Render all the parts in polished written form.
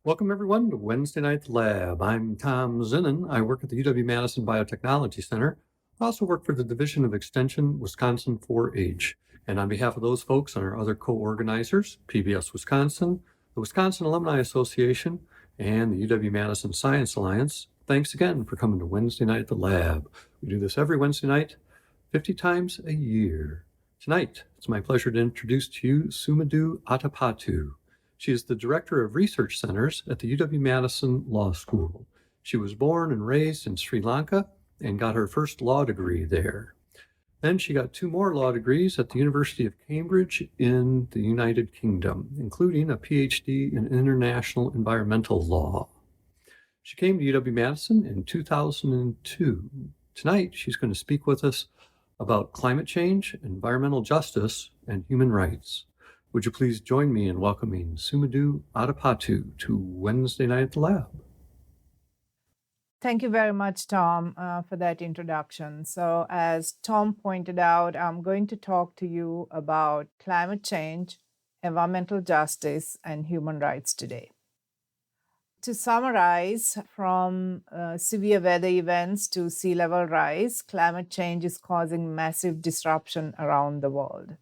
Welcome, everyone, to Wednesday Night Lab. I'm Tom Zinnon. I work at the UW-Madison Biotechnology Center. I also work for the Division of Extension Wisconsin 4-H. And on behalf of those folks and our other co-organizers, PBS Wisconsin, the Wisconsin Alumni Association, and the UW-Madison Science Alliance, thanks again for coming to Wednesday Night at the Lab. We do this every Wednesday night, 50 times a year. Tonight, it's my pleasure to introduce to you Sumadhu Atapattu. She is the Director of Research Centers at the UW-Madison Law School. She was born and raised in Sri Lanka and got her first law degree there. Then she got 2 more law degrees at the University of Cambridge in the United Kingdom, including a PhD in international environmental law. She came to UW-Madison in 2002. Tonight, she's going to speak with us about climate change, environmental justice, and human rights. Would you please join me in welcoming Sumadhu Atapattu to Wednesday Night at the Lab? Thank you very much, Tom, for that introduction. So, as Tom pointed out, I'm going to talk to you about climate change, environmental justice, and human rights today. To summarize, from severe weather events to sea level rise, climate change is causing massive disruption around the world.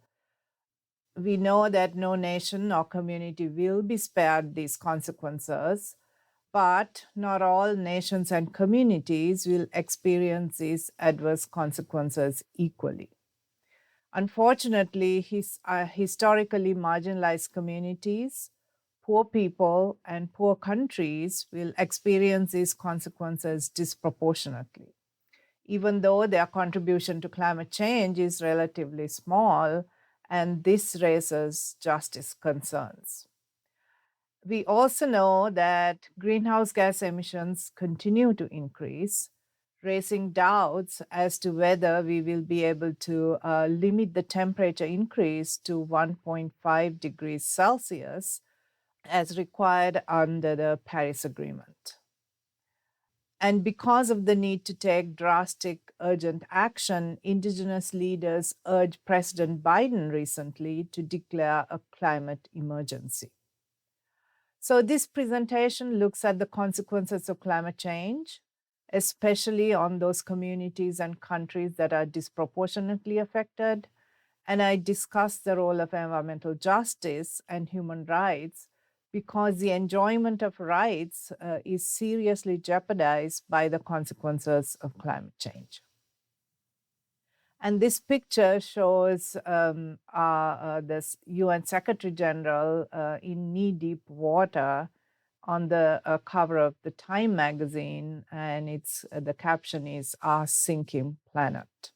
We know that no nation or community will be spared these consequences, but not all nations and communities will experience these adverse consequences equally. Unfortunately, historically marginalized communities, poor people, and poor countries will experience these consequences disproportionately. Even though their contribution to climate change is relatively small, and this raises justice concerns. We also know that greenhouse gas emissions continue to increase, raising doubts as to whether we will be able to limit the temperature increase to 1.5 degrees Celsius as required under the Paris Agreement. And because of the need to take drastic, urgent action, Indigenous leaders urged President Biden recently to declare a climate emergency. So this presentation looks at the consequences of climate change, especially on those communities and countries that are disproportionately affected. And I discuss the role of environmental justice and human rights because the enjoyment of rights is seriously jeopardized by the consequences of climate change. And this picture shows this UN Secretary General in knee-deep water on the cover of the Time magazine, and the caption is "Our Sinking Planet."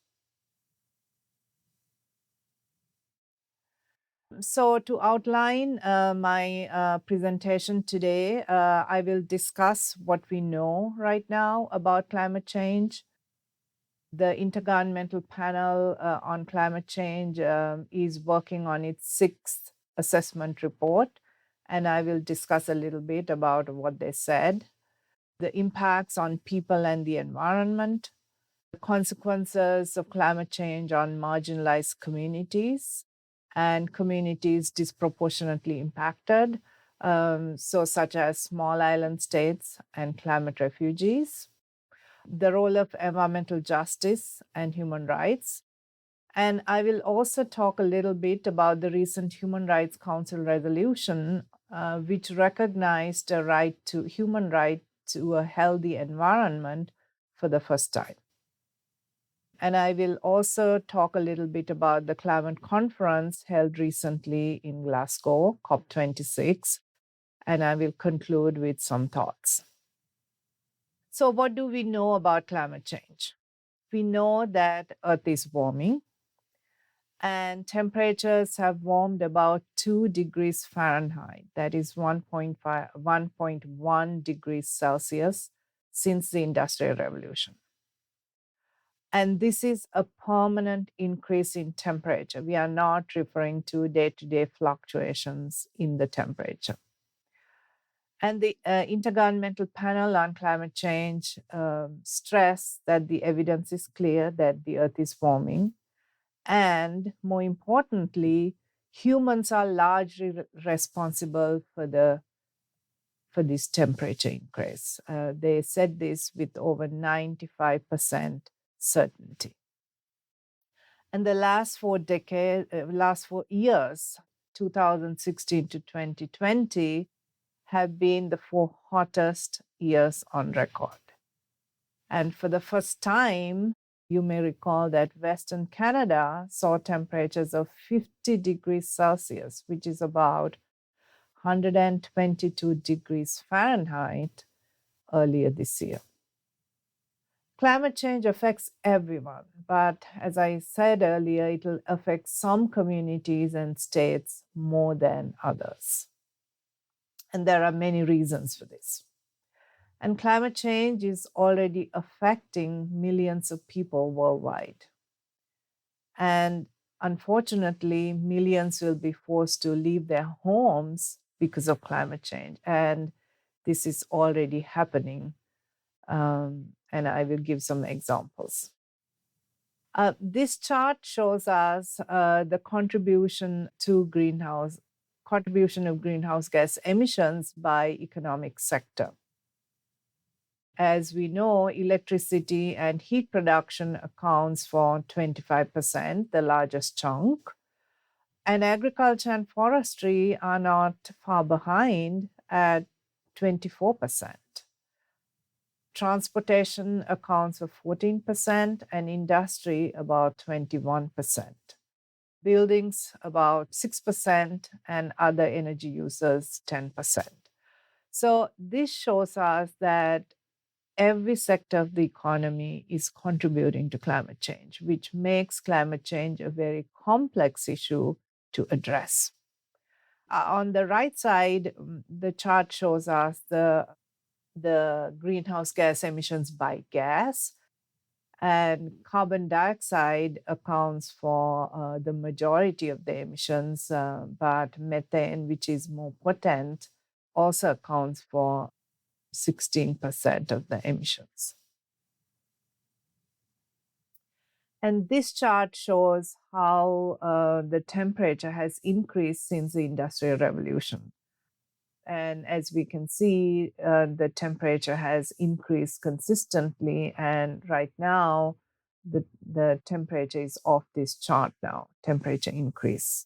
So to outline my presentation today, I will discuss what we know right now about climate change. The Intergovernmental Panel on Climate Change is working on its 6th assessment report, and I will discuss a little bit about what they said, the impacts on people and the environment, the consequences of climate change on marginalized communities and communities disproportionately impacted, such as small island states and climate refugees, the role of environmental justice and human rights. And I will also talk a little bit about the recent Human Rights Council resolution, which recognized a human right to a healthy environment for the first time. And I will also talk a little bit about the climate conference held recently in Glasgow, COP26, and I will conclude with some thoughts. So what do we know about climate change? We know that Earth is warming and temperatures have warmed about 2 degrees Fahrenheit, that is 1.1 degrees Celsius since the Industrial Revolution. And this is a permanent increase in temperature. We are not referring to day-to-day fluctuations in the temperature. And the Intergovernmental Panel on Climate Change stressed that the evidence is clear that the Earth is warming. And more importantly, humans are largely responsible for the for this temperature increase. They said this with over 95% certainty. And the last 4 years, 2016 to 2020, have been the 4 hottest years on record. And for the first time, you may recall that Western Canada saw temperatures of 50 degrees Celsius, which is about 122 degrees Fahrenheit earlier this year. Climate change affects everyone, but as I said earlier, it will affect some communities and states more than others. And there are many reasons for this. And climate change is already affecting millions of people worldwide. And unfortunately, millions will be forced to leave their homes because of climate change. And this is already happening. And I will give some examples. This chart shows us the contribution of greenhouse gas emissions by economic sector. As we know, electricity and heat production accounts for 25%, the largest chunk. And agriculture and forestry are not far behind at 24%. Transportation accounts for 14% and industry about 21%. Buildings about 6% and other energy users 10%. So this shows us that every sector of the economy is contributing to climate change, which makes climate change a very complex issue to address. On the right side, the chart shows us the greenhouse gas emissions by gas, and carbon dioxide accounts for the majority of the emissions, but methane, which is more potent, also accounts for 16% of the emissions. And this chart shows how the temperature has increased since the Industrial Revolution. And as we can see, the temperature has increased consistently. And right now, the temperature is off this chart now, temperature increase.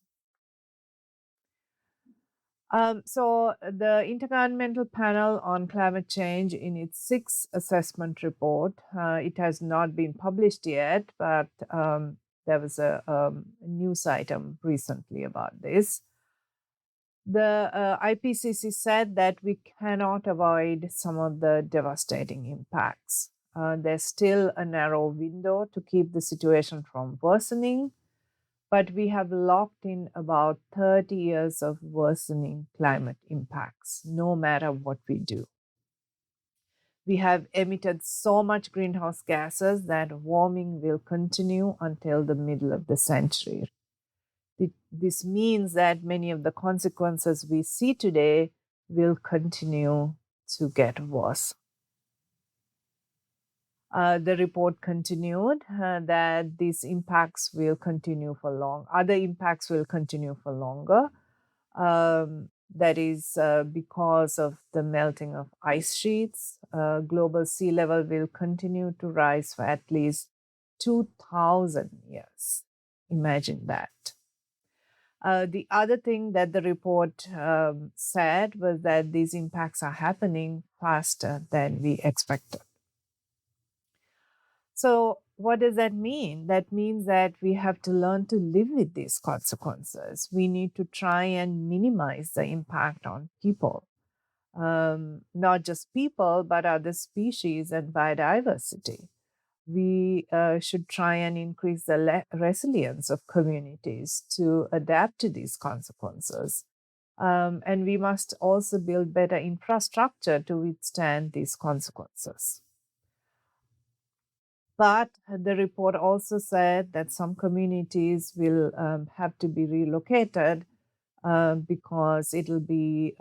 So the Intergovernmental Panel on Climate Change, in its 6th assessment report, it has not been published yet, but there was a news item recently about this. The IPCC said that we cannot avoid some of the devastating impacts. There's still a narrow window to keep the situation from worsening, but we have locked in about 30 years of worsening climate impacts, no matter what we do. We have emitted so much greenhouse gases that warming will continue until the middle of the century. This means that many of the consequences we see today will continue to get worse. The report continued that these impacts will continue for long. Other impacts will continue for longer. That is because of the melting of ice sheets. Global sea level will continue to rise for at least 2,000 years. Imagine that. The other thing that the report said was that these impacts are happening faster than we expected. So what does that mean? That means that we have to learn to live with these consequences. We need to try and minimize the impact on people, not just people, but other species and biodiversity. We should try and increase the resilience of communities to adapt to these consequences. And we must also build better infrastructure to withstand these consequences. But the report also said that some communities will have to be relocated because it'll be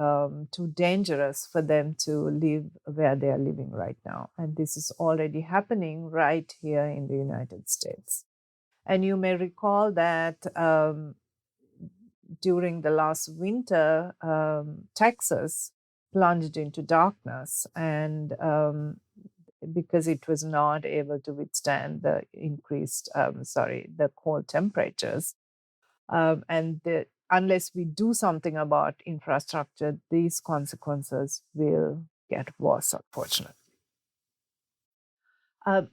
too dangerous for them to live where they are living right now. And this is already happening right here in the United States. And you may recall that during the last winter, Texas plunged into darkness, and because it was not able to withstand the the cold temperatures. Unless we do something about infrastructure, these consequences will get worse, unfortunately.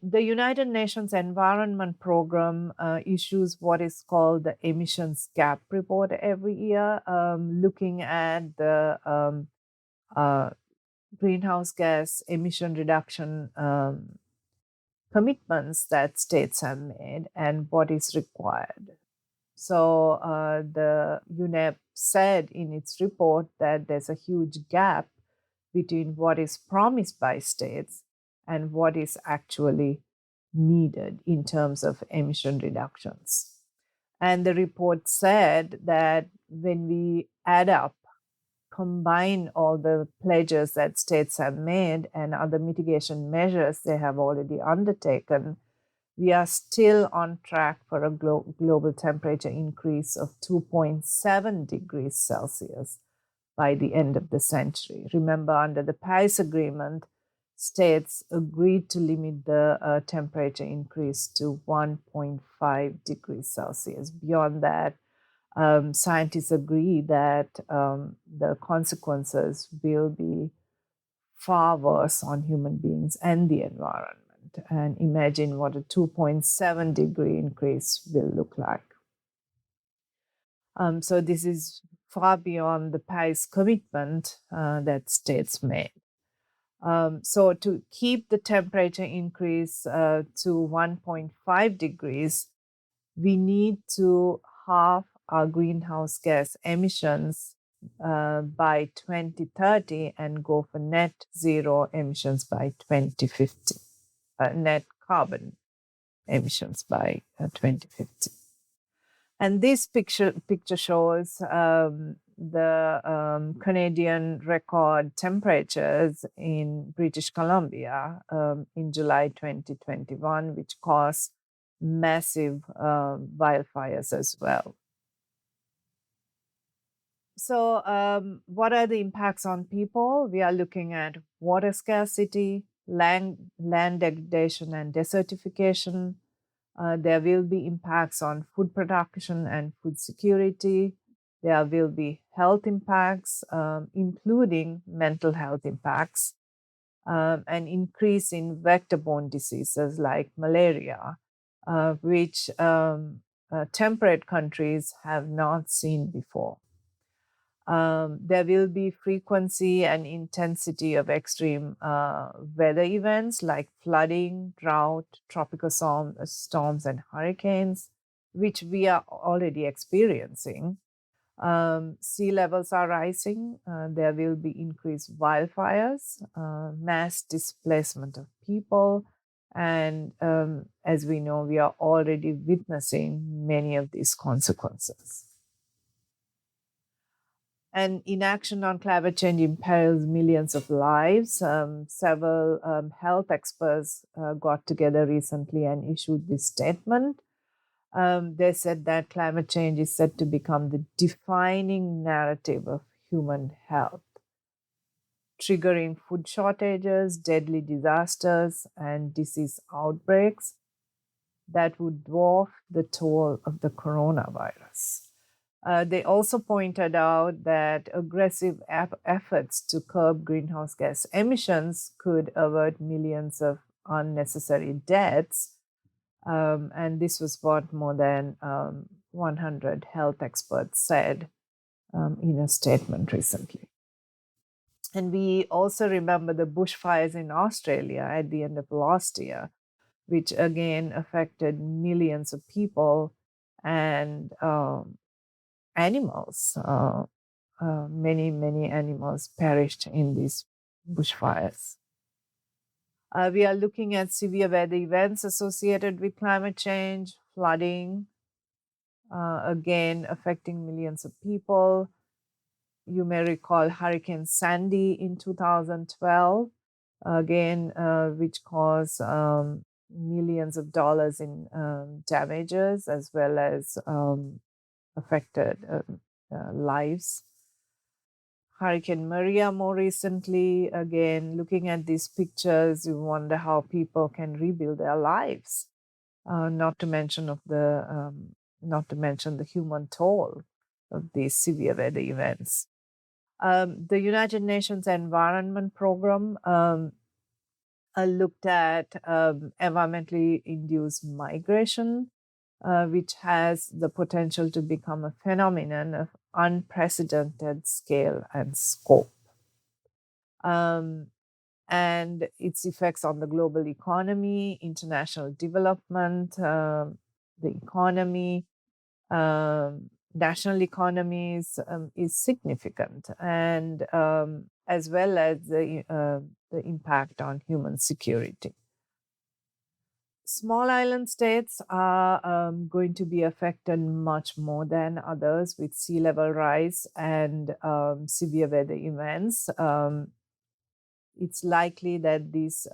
The United Nations Environment Program issues what is called the emissions gap report every year, looking at the greenhouse gas emission reduction commitments that states have made and what is required. So the UNEP said in its report that there's a huge gap between what is promised by states and what is actually needed in terms of emission reductions. And the report said that when we add up, combine all the pledges that states have made and other mitigation measures they have already undertaken, we are still on track for a global temperature increase of 2.7 degrees Celsius by the end of the century. Remember, under the Paris Agreement, states agreed to limit the temperature increase to 1.5 degrees Celsius. Beyond that, scientists agree that the consequences will be far worse on human beings and the environment. And imagine what a 2.7 degree increase will look like. So this is far beyond the Paris commitment that states made. So to keep the temperature increase to 1.5 degrees, we need to halve our greenhouse gas emissions by 2030 and go for net zero emissions by 2050, net carbon emissions by 2050. And this picture shows the Canadian record temperatures in British Columbia in July 2021, which caused massive wildfires as well. So what are the impacts on people? We are looking at water scarcity, land degradation and desertification. There will be impacts on food production and food security. There will be health impacts, including mental health impacts, an increase in vector-borne diseases like malaria, which temperate countries have not seen before. There will be frequency and intensity of extreme weather events like flooding, drought, tropical storms, and hurricanes, which we are already experiencing. Sea levels are rising. There will be increased wildfires, mass displacement of people, and as we know, we are already witnessing many of these consequences. And inaction on climate change imperils millions of lives. Several health experts got together recently and issued this statement. They said that climate change is set to become the defining narrative of human health, triggering food shortages, deadly disasters, and disease outbreaks that would dwarf the toll of the coronavirus. They also pointed out that aggressive efforts to curb greenhouse gas emissions could avert millions of unnecessary deaths. And this was what more than 100 health experts said in a statement recently. And we also remember the bushfires in Australia at the end of last year, which again affected millions of people and animals. Many animals perished in these bushfires. We are looking at severe weather events associated with climate change, flooding, again affecting millions of people. You may recall Hurricane Sandy in 2012, again, which caused millions of dollars in damages as well as affected lives. Hurricane Maria more recently. Again, looking at these pictures, you wonder how people can rebuild their lives. Not to mention the human toll of these severe weather events. The United Nations Environment Program looked at environmentally induced migration, which has the potential to become a phenomenon of unprecedented scale and scope. And its effects on the global economy, international development, the economy, national economies is significant, and as well as the impact on human security. Small island states are going to be affected much more than others with sea level rise and severe weather events. It's likely that these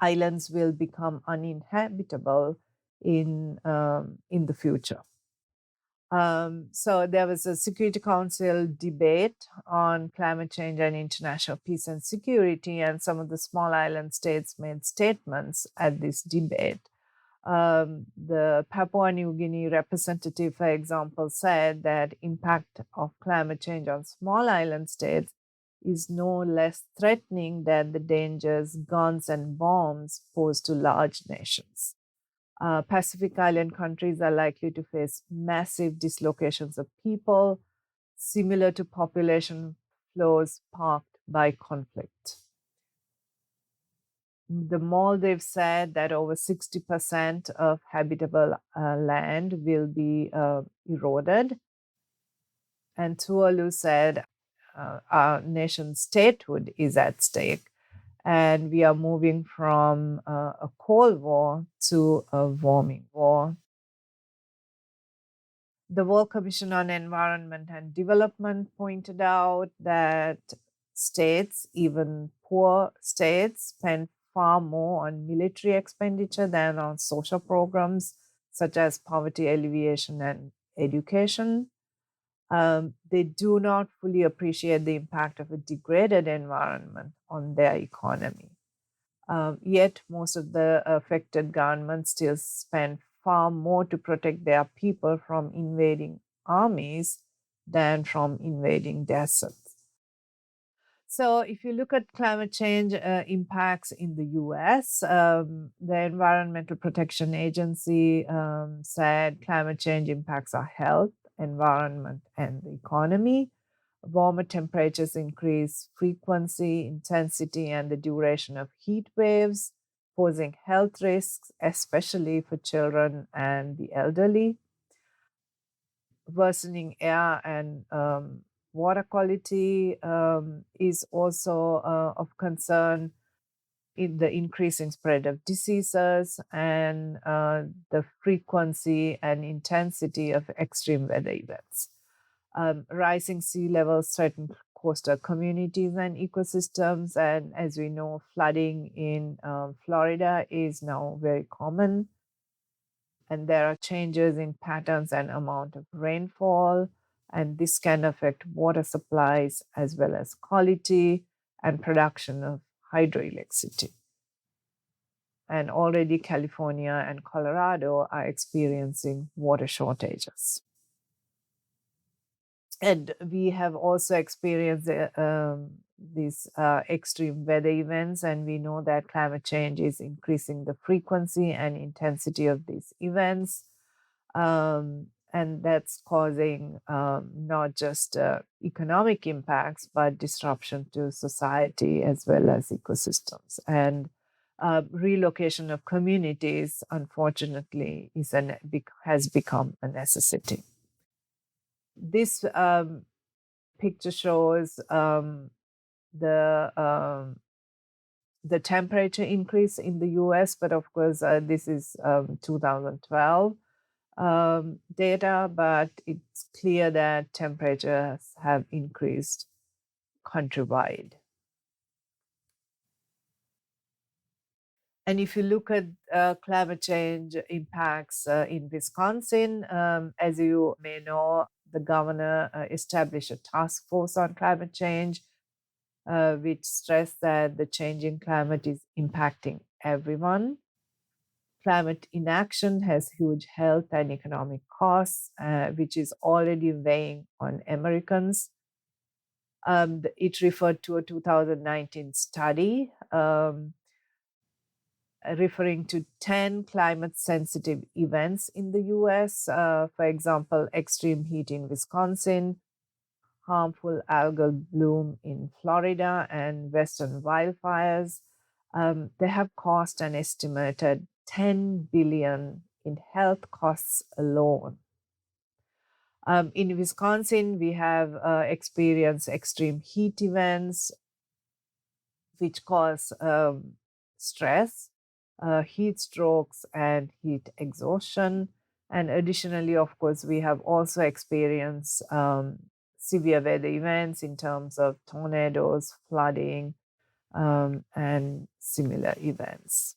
islands will become uninhabitable in the future. So there was a Security Council debate on climate change and international peace and security, and some of the small island states made statements at this debate. The Papua New Guinea representative, for example, said that impact of climate change on small island states is no less threatening than the dangers guns and bombs pose to large nations. Pacific Island countries are likely to face massive dislocations of people, similar to population flows sparked by conflict. The Maldives said that over 60% of habitable land will be eroded. And Tuvalu said our nation's statehood is at stake, and we are moving from a Cold War to a warming war. The World Commission on Environment and Development pointed out that states, even poor states, spend far more on military expenditure than on social programs such as poverty alleviation and education. They do not fully appreciate the impact of a degraded environment on their economy. Yet, most of the affected governments still spend far more to protect their people from invading armies than from invading deserts. So, if you look at climate change impacts in the US, the Environmental Protection Agency said climate change impacts our health, environment, and the economy. Warmer temperatures increase frequency, intensity, and the duration of heat waves, posing health risks, especially for children and the elderly. Worsening air and water quality is also of concern in the increasing spread of diseases and the frequency and intensity of extreme weather events. Rising sea levels threaten coastal communities and ecosystems, and as we know, flooding in Florida is now very common. And there are changes in patterns and amount of rainfall, and this can affect water supplies as well as quality and production of hydroelectricity. And already California and Colorado are experiencing water shortages. And we have also experienced these extreme weather events, and we know that climate change is increasing the frequency and intensity of these events. And that's causing not just economic impacts, but disruption to society as well as ecosystems. And relocation of communities, unfortunately, has become a necessity. This picture shows the temperature increase in the US, but of course, this is 2012 data, but it's clear that temperatures have increased countrywide. And if you look at climate change impacts in Wisconsin, as you may know, the governor established a task force on climate change, which stressed that the changing climate is impacting everyone. Climate inaction has huge health and economic costs, which is already weighing on Americans. It referred to a 2019 study referring to 10 climate sensitive events in the US. For example, extreme heat in Wisconsin, harmful algal bloom in Florida, and Western wildfires. They have cost an estimated 10 billion in health costs alone. In Wisconsin, we have experienced extreme heat events which cause stress, heat strokes, and heat exhaustion. And additionally, of course, we have also experienced severe weather events in terms of tornadoes, flooding, and similar events.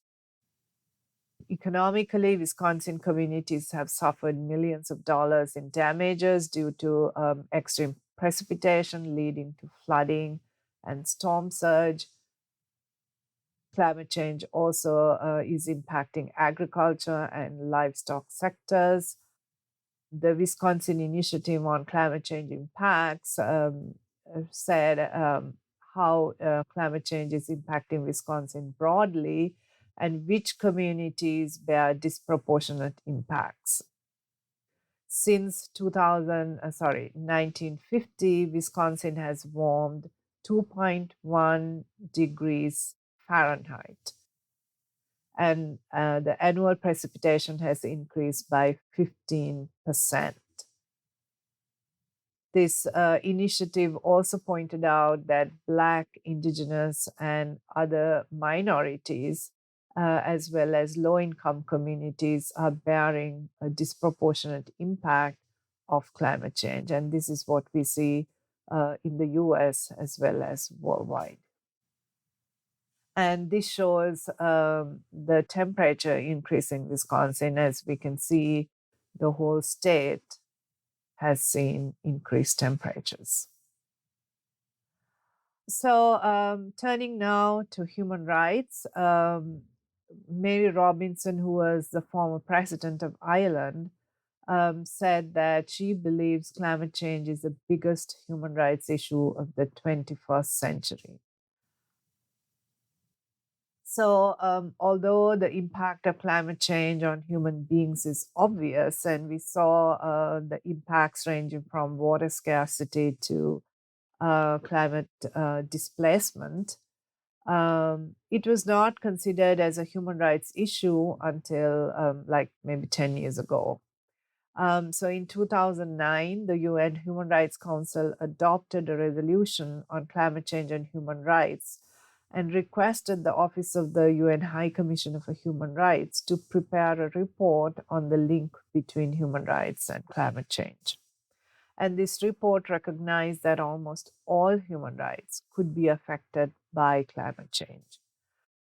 Economically, Wisconsin communities have suffered millions of dollars in damages due to extreme precipitation leading to flooding and storm surge. Climate change also is impacting agriculture and livestock sectors. The Wisconsin Initiative on Climate Change Impacts said how climate change is impacting Wisconsin broadly and which communities bear disproportionate impacts. Since 1950, Wisconsin has warmed 2.1 degrees Fahrenheit, and the annual precipitation has increased by 15%. This initiative also pointed out that Black, Indigenous, and other minorities, as well as low-income communities, are bearing a disproportionate impact of climate change. And this is what we see in the US as well as worldwide. And this shows the temperature increase in Wisconsin. As we can see, the whole state has seen increased temperatures. So turning now to human rights, Mary Robinson, who was the former president of Ireland, said that she believes climate change is the biggest human rights issue of the 21st century. So, although the impact of climate change on human beings is obvious, and we saw the impacts ranging from water scarcity to climate displacement, it was not considered as a human rights issue until like maybe 10 years ago. So in 2009, the UN Human Rights Council adopted a resolution on climate change and human rights and requested the Office of the UN High Commissioner for Human Rights to prepare a report on the link between human rights and climate change. And this report recognized that almost all human rights could be affected by climate change.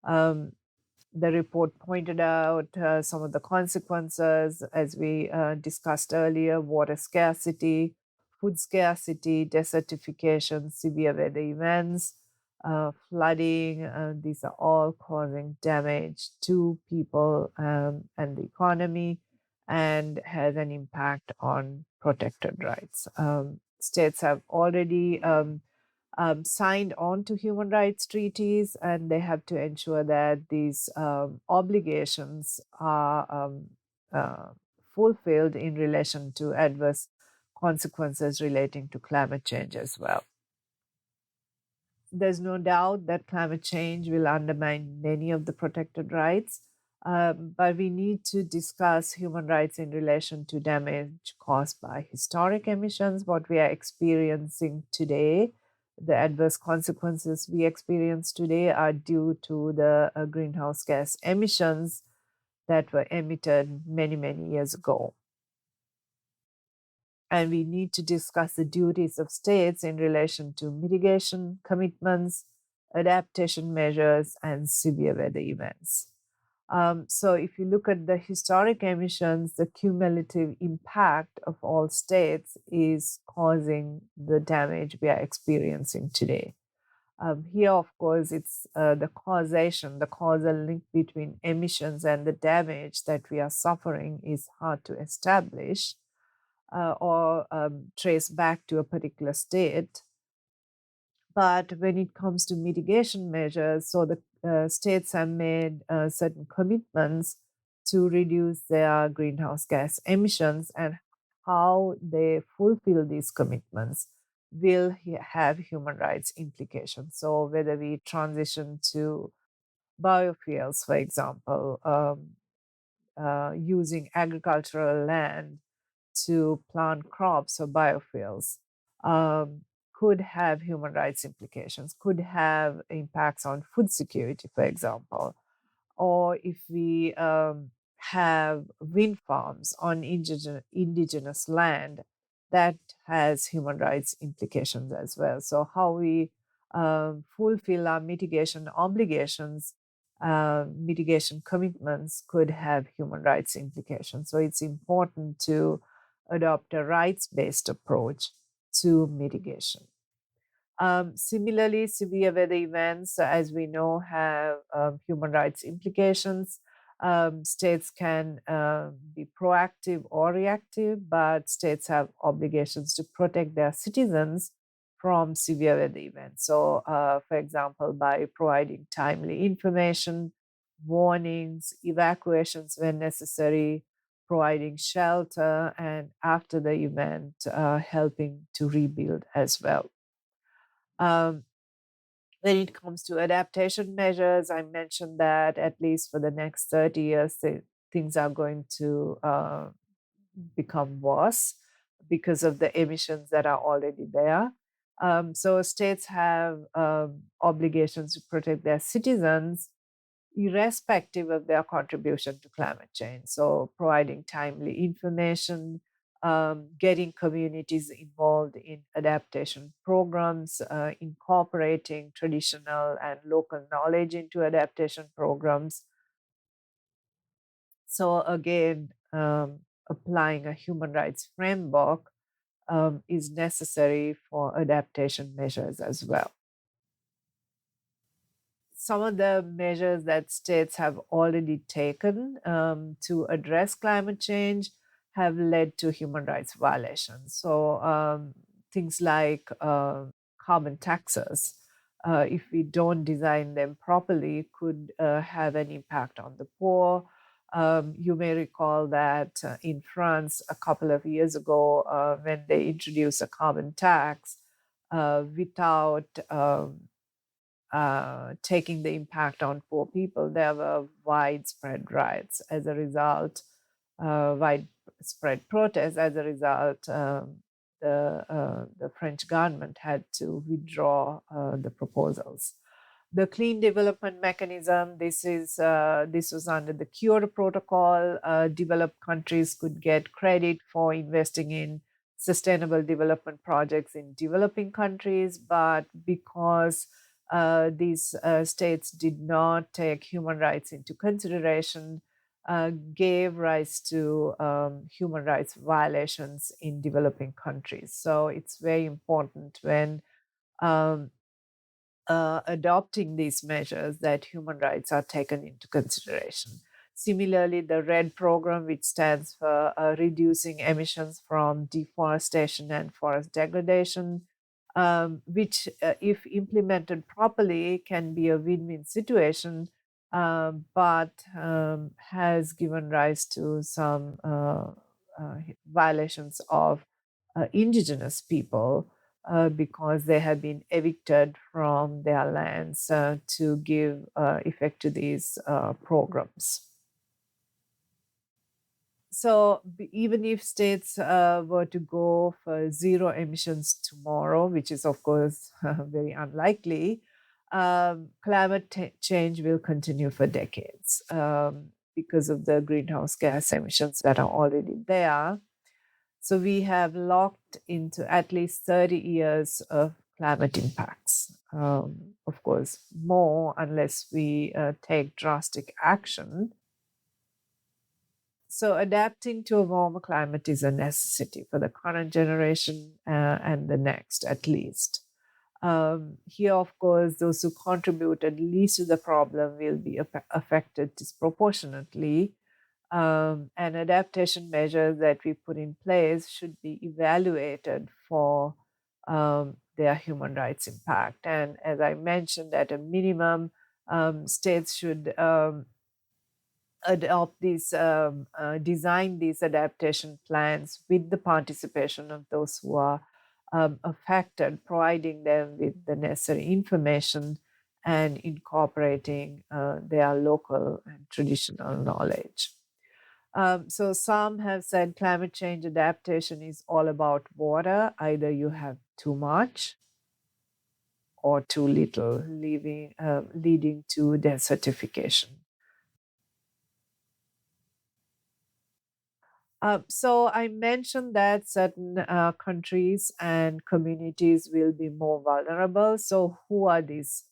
The report pointed out some of the consequences, as we discussed earlier: water scarcity, food scarcity, desertification, severe weather events, flooding. These are all causing damage to people and the economy, and has an impact on protected rights. States have already signed on to human rights treaties, and they have to ensure that these obligations are fulfilled in relation to adverse consequences relating to climate change as well. There's no doubt that climate change will undermine many of the protected rights, but we need to discuss human rights in relation to damage caused by historic emissions, what we are experiencing today. The adverse consequences we experience today are due to the greenhouse gas emissions that were emitted many, many years ago. And we need to discuss the duties of states in relation to mitigation commitments, adaptation measures, and severe weather events. So if you look at the historic emissions, the cumulative impact of all states is causing the damage we are experiencing today. Here, of course, it's the causation, the causal link between emissions and the damage that we are suffering is hard to establish or trace back to a particular state. But when it comes to mitigation measures, so the states have made certain commitments to reduce their greenhouse gas emissions, and how they fulfill these commitments will have human rights implications. So, whether we transition to biofuels, for example, using agricultural land to plant crops or biofuels, um, could have human rights implications, could have impacts on food security, for example. Or if we have wind farms on indigenous land, that has human rights implications as well. So, how we fulfill our mitigation obligations, mitigation commitments could have human rights implications. So, it's important to adopt a rights based approach to mitigation. Similarly, severe weather events, as we know, have human rights implications. States can be proactive or reactive, but states have obligations to protect their citizens from severe weather events. So, for example, by providing timely information, warnings, evacuations when necessary, providing shelter, and after the event, helping to rebuild as well. Um, when it comes to adaptation measures, I mentioned that at least for the next 30 years, things are going to become worse because of the emissions that are already there. So states have obligations to protect their citizens irrespective of their contribution to climate change. So, providing timely information, getting communities involved in adaptation programs, incorporating traditional and local knowledge into adaptation programs. So, again, applying a human rights framework is necessary for adaptation measures as well. Some of the measures that states have already taken to address climate change have led to human rights violations. So, things like carbon taxes, if we don't design them properly, could have an impact on the poor. You may recall that in France, a couple of years ago, when they introduced a carbon tax without taking the impact on poor people, there were widespread riots as a result, widespread protests as a result. The French government had to withdraw the proposals. The Clean Development Mechanism. This was under the Kyoto Protocol. Developed countries could get credit for investing in sustainable development projects in developing countries, but because these states did not take human rights into consideration, gave rise to human rights violations in developing countries. So it's very important when um, adopting these measures that human rights are taken into consideration. Similarly, the RED program, which stands for Reducing Emissions from Deforestation and Forest Degradation, which, if implemented properly, can be a win win situation, but has given rise to some violations of indigenous people because they have been evicted from their lands to give effect to these programs. So, even if states were to go for zero emissions tomorrow, which is, of course, very unlikely, climate change will continue for decades because of the greenhouse gas emissions that are already there. So, we have locked into at least 30 years of climate impacts. Of course, more unless we take drastic action. So adapting to a warmer climate is a necessity for the current generation and the next, at least. Here, of course, those who contributed least to the problem will be affected disproportionately. And adaptation measures that we put in place should be evaluated for their human rights impact. And as I mentioned, at a minimum, states should adopt these, design these adaptation plans with the participation of those who are affected, providing them with the necessary information and incorporating their local and traditional knowledge. So some have said climate change adaptation is all about water. Either you have too much or too little, leading to desertification. So I mentioned that certain countries and communities will be more vulnerable. So who are these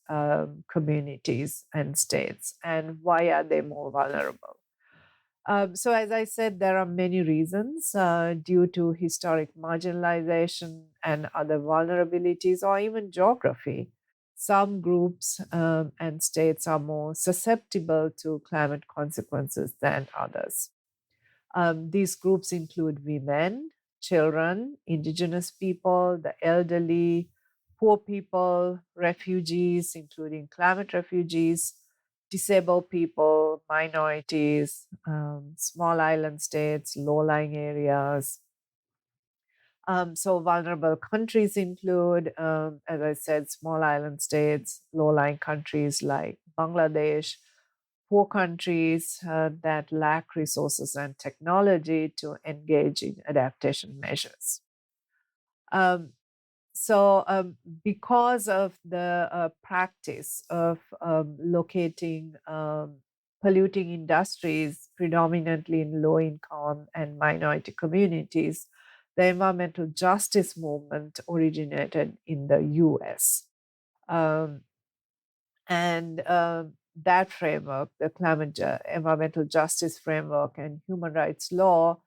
communities and states, and why are they more vulnerable? So as I said, there are many reasons due to historic marginalization and other vulnerabilities, or even geography. Some groups and states are more susceptible to climate consequences than others. These groups include women, children, indigenous people, the elderly, poor people, refugees, including climate refugees, disabled people, minorities, small island states, low lying areas. So, vulnerable countries include, as I said, small island states, low lying countries like Bangladesh, poor countries that lack resources and technology to engage in adaptation measures. Um, because of the practice of locating polluting industries predominantly in low income and minority communities, the environmental justice movement originated in the US. Um, and that framework, the environmental justice framework and human rights law,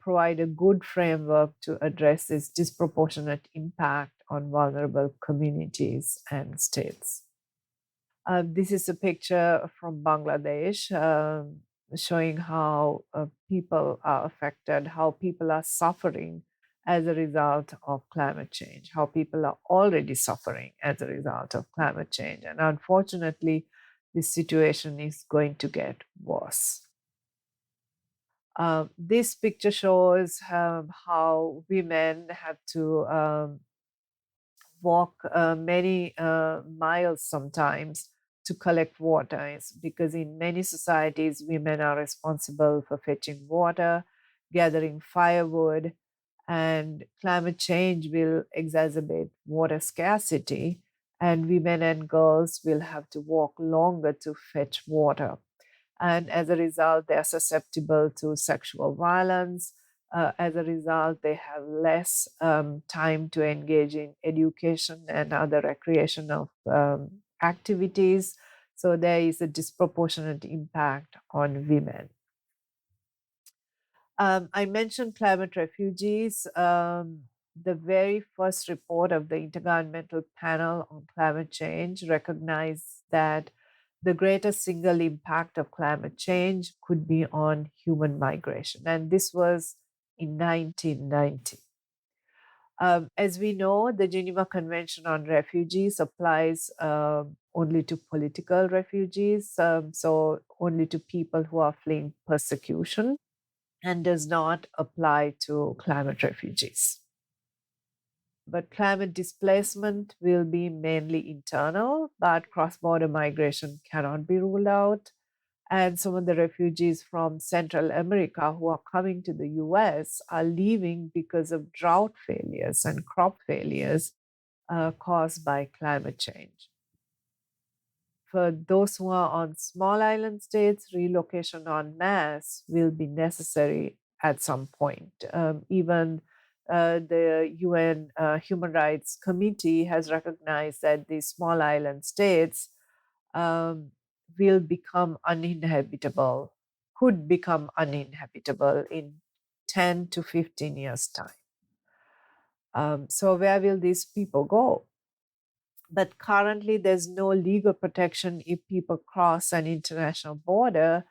provide a good framework to address this disproportionate impact on vulnerable communities and states. This is a picture from Bangladesh showing how people are affected, how people are suffering as a result of climate change, how people are already suffering as a result of climate change. And unfortunately, this situation is going to get worse. This picture shows how women have to walk many miles sometimes to collect water. It's because in many societies, women are responsible for fetching water, gathering firewood, and climate change will exacerbate water scarcity, and women and girls will have to walk longer to fetch water. And as a result, they are susceptible to sexual violence. As a result, they have less time to engage in education and other recreational activities. So there is a disproportionate impact on women. I mentioned climate refugees. The very first report of the Intergovernmental Panel on Climate Change recognized that the greatest single impact of climate change could be on human migration. And this was in 1990. As we know, the Geneva Convention on Refugees applies only to political refugees, so only to people who are fleeing persecution, and does not apply to climate refugees. But climate displacement will be mainly internal, but cross border migration cannot be ruled out. And some of the refugees from Central America who are coming to the US are leaving because of drought failures and crop failures caused by climate change. For those who are on small island states, relocation en masse will be necessary at some point. Even the UN Human Rights Committee has recognized that these small island states will become uninhabitable could become uninhabitable in 10 to 15 years' time. So where will these people go? But currently, there's no legal protection if people cross an international border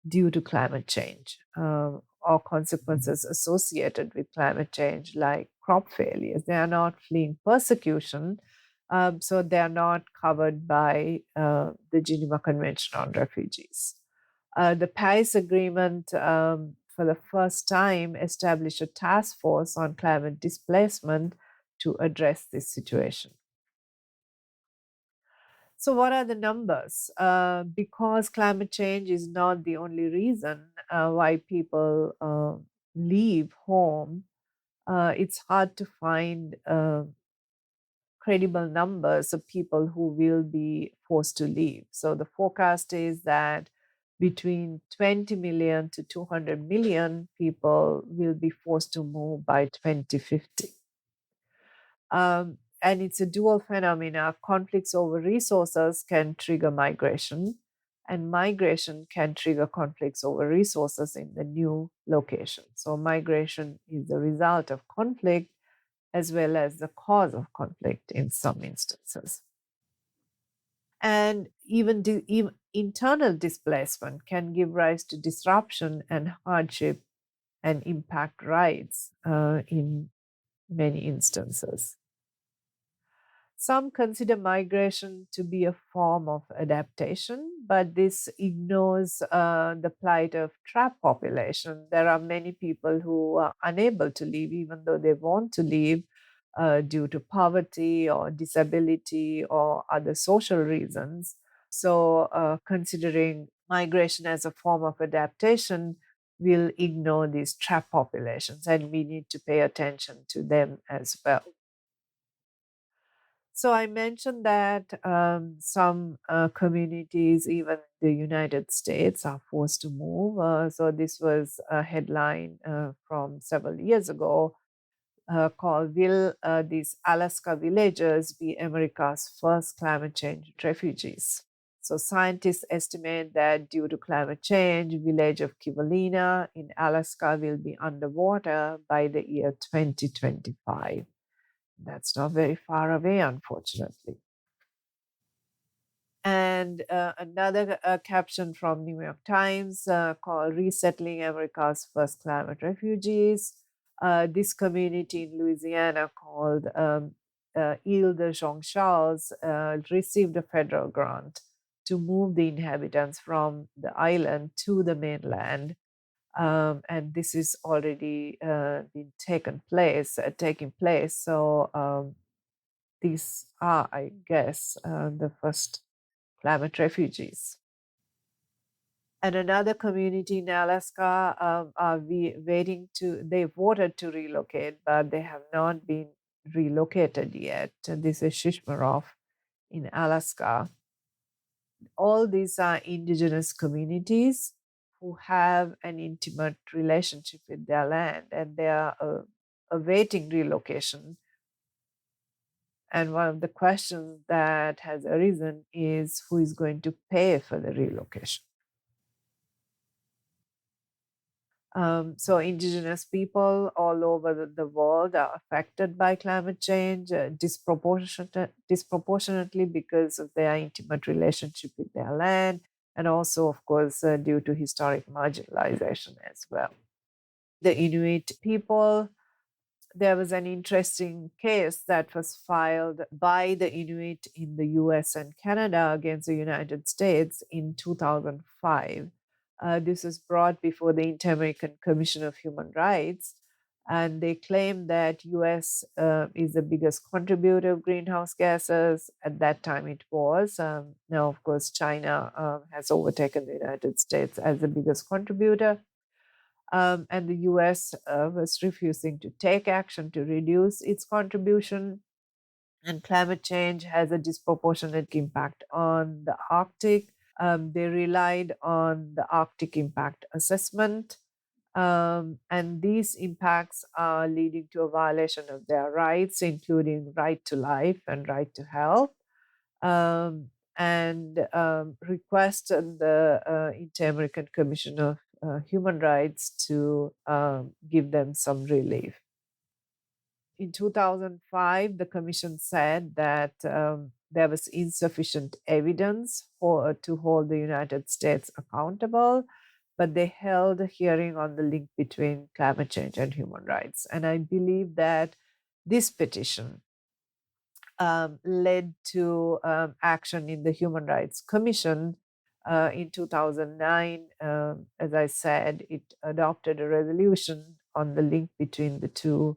due to climate change or consequences associated with climate change, like crop failures. They are not fleeing persecution, so they are not covered by the Geneva Convention on Refugees. The Paris Agreement, for the first time, established a task force on climate displacement to address this situation. So, what are the numbers? Because climate change is not the only reason why people leave home, it's hard to find credible numbers of people who will be forced to leave. So, the forecast is that between 20 million to 200 million people will be forced to move by 2050. And it's a dual phenomena. Conflicts over resources can trigger migration, and migration can trigger conflicts over resources in the new location. So, migration is the result of conflict as well as the cause of conflict in some instances. And even internal displacement can give rise to disruption and hardship and impact rights in many instances. Some consider migration to be a form of adaptation, but this ignores the plight of trapped population. There are many people who are unable to leave, even though they want to leave, due to poverty or disability or other social reasons. So, considering migration as a form of adaptation will ignore these trapped populations, and we need to pay attention to them as well. So I mentioned that some communities, even the United States, are forced to move. So this was a headline from several years ago called "Will These Alaska Villagers Be America's First Climate Change Refugees?" So scientists estimate that due to climate change, village of Kivalina in Alaska will be underwater by the year 2025. That's not very far away, unfortunately. And another caption from New York Times called "Resettling America's First Climate Refugees." This community in Louisiana called Ile de Jean Charles received a federal grant to move the inhabitants from the island to the mainland. And this is already been taking place. So these are, I guess, the first climate refugees. And another community in Alaska are they voted to relocate, but they have not been relocated yet. And this is Shishmarov in Alaska. All these are indigenous communities who have an intimate relationship with their land, and they are awaiting relocation. And one of the questions that has arisen is who is going to pay for the relocation? So, indigenous people all over the world are affected by climate change disproportionately because of their intimate relationship with their land, and also, of course, due to historic marginalization as well. The Inuit people, there was an interesting case that was filed by the Inuit in the US and Canada against the United States in 2005. This was brought before the Inter-American Commission of Human Rights, and they claim that US is the biggest contributor of greenhouse gases. At that time it was. Now, of course, China has overtaken the United States as the biggest contributor. And the US was refusing to take action to reduce its contribution. And climate change has a disproportionate impact on the Arctic. They relied on the Arctic Impact Assessment. And these impacts are leading to a violation of their rights, including right to life and right to health. And requested the Inter-American Commission of human rights to give them some relief. In 2005, the Commission said that there was insufficient evidence to hold the United States accountable, but they held a hearing on the link between climate change and human rights. And I believe that this petition led to action in the Human Rights Commission in 2009. As I said, it adopted a resolution on the link between the two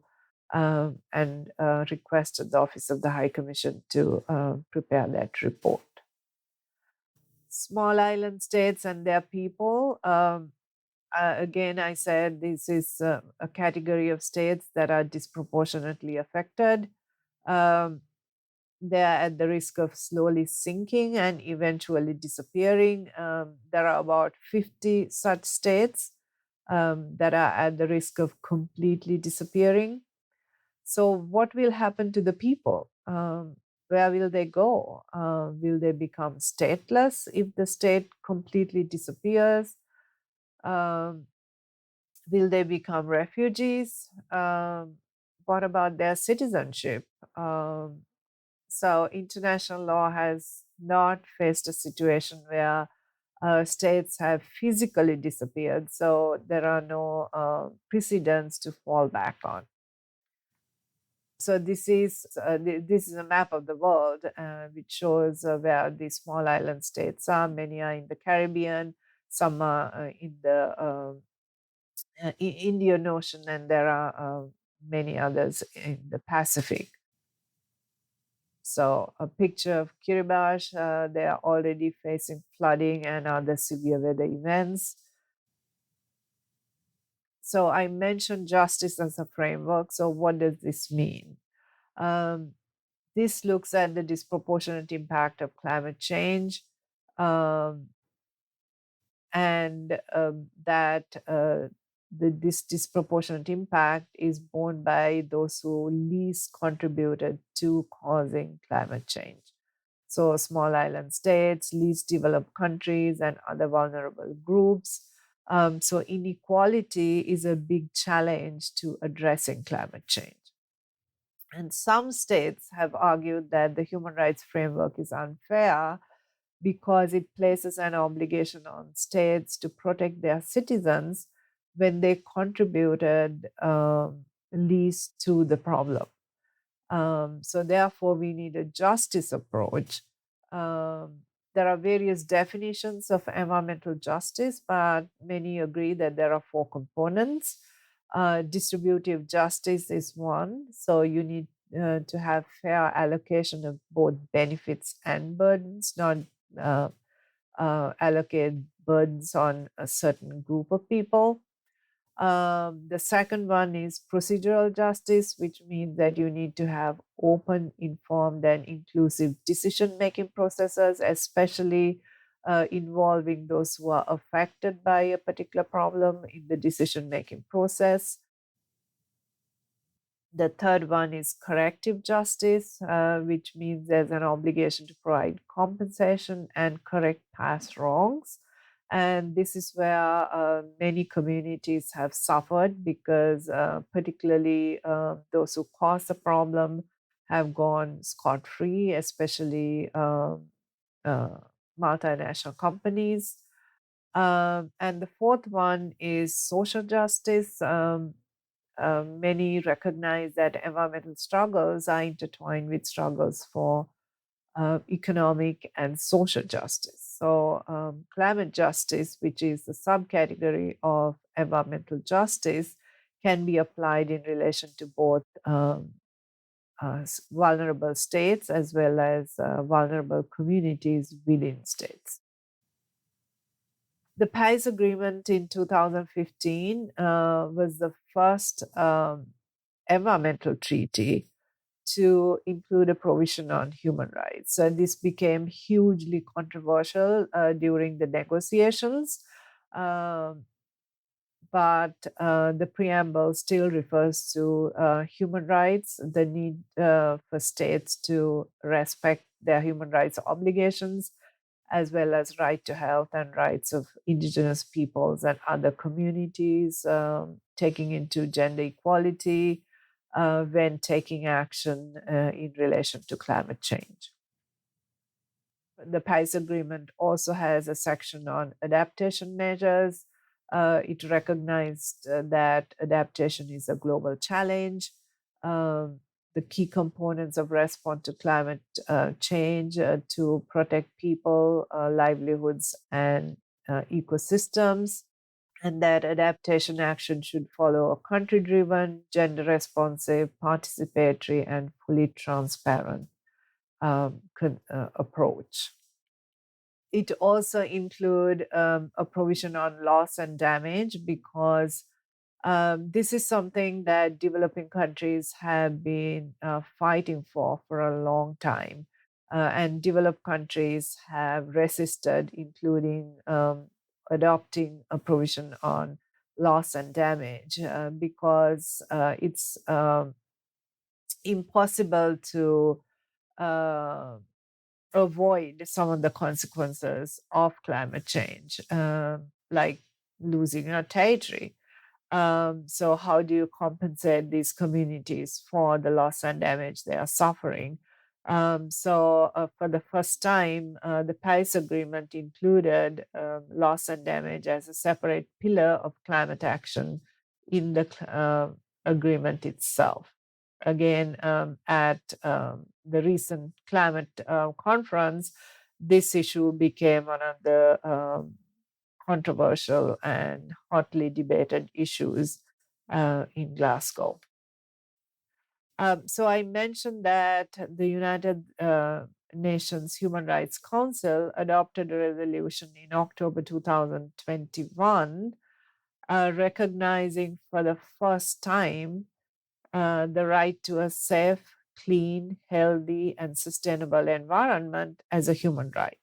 and requested the Office of the High Commission to prepare that report. Small island states and their people. Again, I said this is a category of states that are disproportionately affected. They are at the risk of slowly sinking and eventually disappearing. There are about 50 such states that are at the risk of completely disappearing. So, what will happen to the people? Where will they go? Will they become stateless if the state completely disappears? Will they become refugees? What about their citizenship? So, international law has not faced a situation where states have physically disappeared, so there are no precedents to fall back on. So this is a map of the world which shows where the small island states are. Many are in the Caribbean, some are in the Indian Ocean, and there are many others in the Pacific. So a picture of Kiribati, they are already facing flooding and other severe weather events. So I mentioned justice as a framework. So what does this mean? This looks at the disproportionate impact of climate change and that this disproportionate impact is borne by those who least contributed to causing climate change. So small island states, least developed countries, and other vulnerable groups. So inequality is a big challenge to addressing climate change. And some states have argued that the human rights framework is unfair because it places an obligation on states to protect their citizens when they contributed least to the problem. So therefore, we need a justice approach. There are various definitions of environmental justice, but many agree that there are 4 components. Distributive justice is one. So you need to have fair allocation of both benefits and burdens, not allocate burdens on a certain group of people. The second one is procedural justice, which means that you need to have open, informed, and inclusive decision-making processes, especially involving those who are affected by a particular problem in the decision-making process. The third one is corrective justice, which means there's an obligation to provide compensation and correct past wrongs. And this is where many communities have suffered because particularly those who caused the problem have gone scot-free, especially multinational companies. And the fourth one is social justice. Many recognize that environmental struggles are intertwined with struggles for economic and social justice. So climate justice, which is the subcategory of environmental justice, can be applied in relation to both vulnerable states as well as vulnerable communities within states. The Paris Agreement in 2015 was the first environmental treaty to include a provision on human rights. So this became hugely controversial during the negotiations, but the preamble still refers to human rights, the need for states to respect their human rights obligations, as well as right to health and rights of indigenous peoples and other communities, taking into gender equality when taking action in relation to climate change. The Paris Agreement also has a section on adaptation measures. It recognized that adaptation is a global challenge. The key components of response to climate change to protect people, livelihoods, and ecosystems, and that adaptation action should follow a country driven, gender responsive, participatory, and fully transparent approach. It also include a provision on loss and damage, because this is something that developing countries have been fighting for a long time. And developed countries have resisted, including adopting a provision on loss and damage, because it's impossible to avoid some of the consequences of climate change, like losing your territory. So, how do you compensate these communities for the loss and damage they are suffering? For the first time, the Paris Agreement included loss and damage as a separate pillar of climate action in the agreement itself. Again, at the recent climate conference, this issue became one of the controversial and hotly debated issues in Glasgow. So I mentioned that the United Nations Human Rights Council adopted a resolution in October 2021, recognizing for the first time the right to a safe, clean, healthy, and sustainable environment as a human right.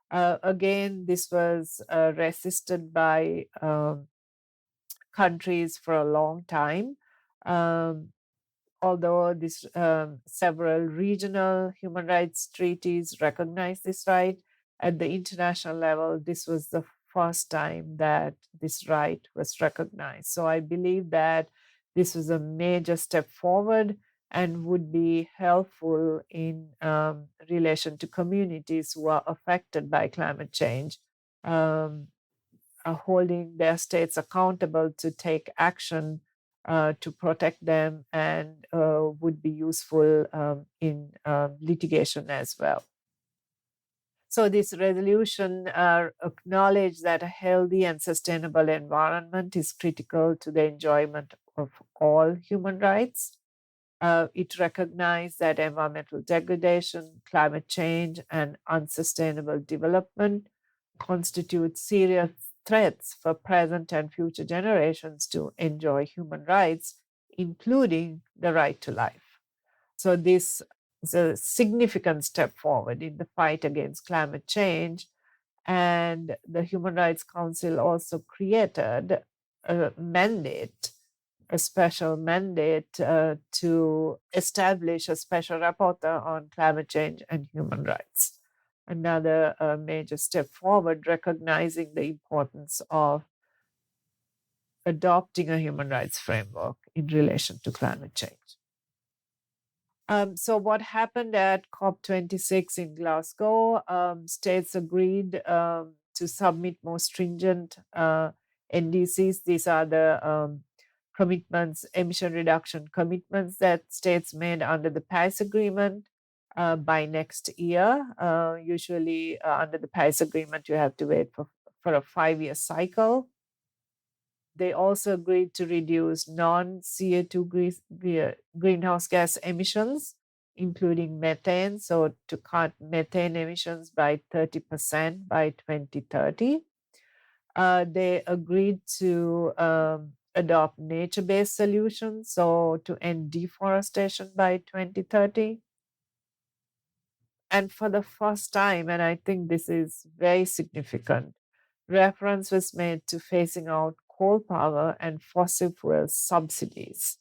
Again, this was resisted by countries for a long time. Although several regional human rights treaties recognize this right, at the international level, this was the first time that this right was recognized. So I believe that this was a major step forward and would be helpful in relation to communities who are affected by climate change, holding their states accountable to take action to protect them, and would be useful in litigation as well. So this resolution acknowledged that a healthy and sustainable environment is critical to the enjoyment of all human rights. It recognized that environmental degradation, climate change, and unsustainable development constitute serious threats for present and future generations to enjoy human rights, including the right to life. So this is a significant step forward in the fight against climate change. And the Human Rights Council also created a mandate, a special mandate to establish a special rapporteur on climate change and human rights. Another major step forward, recognizing the importance of adopting a human rights framework in relation to climate change. So what happened at COP26 in Glasgow? States agreed to submit more stringent NDCs. These are the commitments, emission reduction commitments that states made under the Paris Agreement by next year. Usually under the Paris Agreement, you have to wait for a 5-year cycle. They also agreed to reduce non-CO2 greenhouse gas emissions, including methane, so to cut methane emissions by 30% by 2030. They agreed to adopt nature-based solutions, so to end deforestation by 2030. And for the first time, and I think this is very significant, reference was made to phasing out coal power and fossil fuel subsidies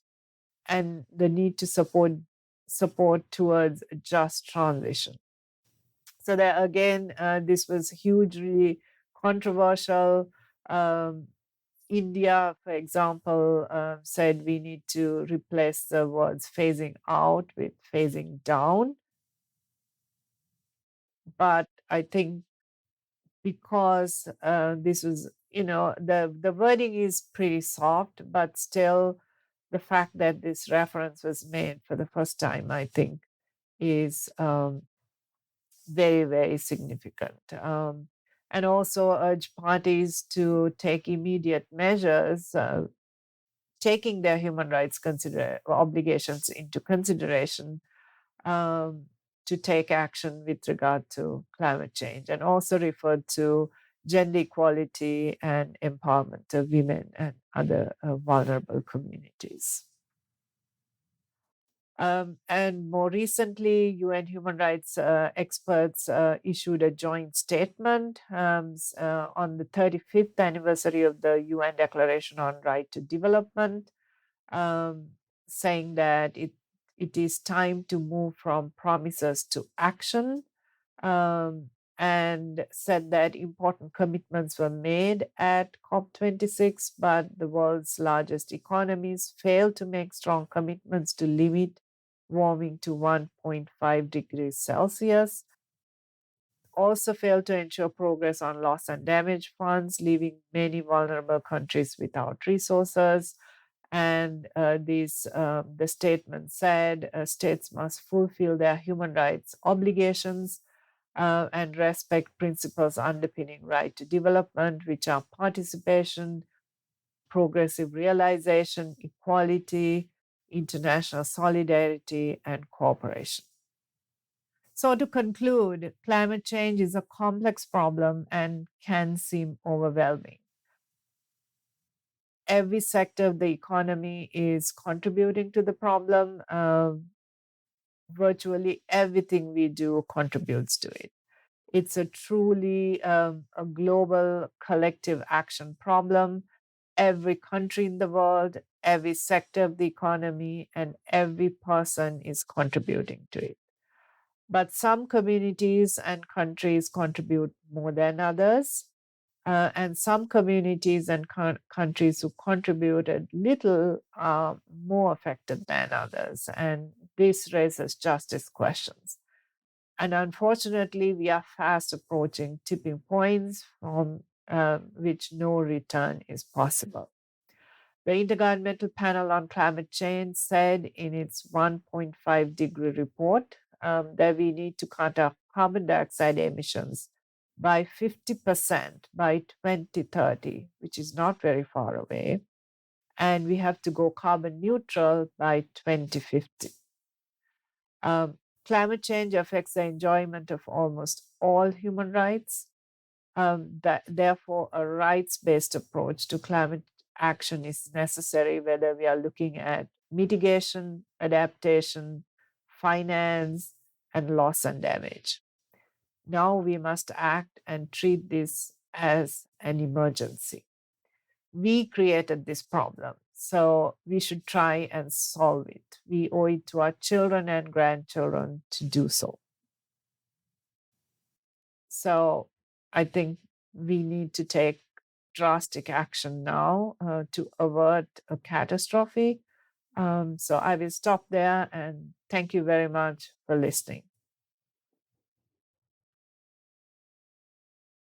and the need to support towards a just transition. So that again, this was hugely controversial. India, for example, said we need to replace the words phasing out with phasing down. But I think because this was, the wording is pretty soft, but still the fact that this reference was made for the first time, I think, is very, very significant. And also urge parties to take immediate measures, taking their human rights obligations into consideration, um, to take action with regard to climate change, and also referred to gender equality and empowerment of women and other vulnerable communities. And more recently, UN human rights experts issued a joint statement on the 35th anniversary of the UN Declaration on Right to Development, um, saying that it is time to move from promises to action, um, and said that important commitments were made at COP26, but the world's largest economies failed to make strong commitments to limit warming to 1.5 degrees Celsius. Also failed to ensure progress on loss and damage funds, leaving many vulnerable countries without resources. And the statement said states must fulfill their human rights obligations and respect principles underpinning right to development, which are participation, progressive realization, equality, international solidarity, and cooperation. So, to conclude, climate change is a complex problem and can seem overwhelming. Every sector of the economy is contributing to the problem. Virtually everything we do contributes to it. It's a truly a global collective action problem. Every country in the world, every sector of the economy, and every person is contributing to it. But some communities and countries contribute more than others. And some communities and countries who contributed little are more affected than others. And this raises justice questions. And unfortunately, we are fast approaching tipping points from which no return is possible. The Intergovernmental Panel on Climate Change said in its 1.5-degree report that we need to cut our carbon dioxide emissions by 50% by 2030, which is not very far away. And we have to go carbon neutral by 2050. Climate change affects the enjoyment of almost all human rights. Therefore, a rights-based approach to climate action is necessary, whether we are looking at mitigation, adaptation, finance, and loss and damage. Now we must act and treat this as an emergency. We created this problem, so we should try and solve it. We owe it to our children and grandchildren to do so. So I think we need to take drastic action now to avert a catastrophe. So I will stop there and thank you very much for listening.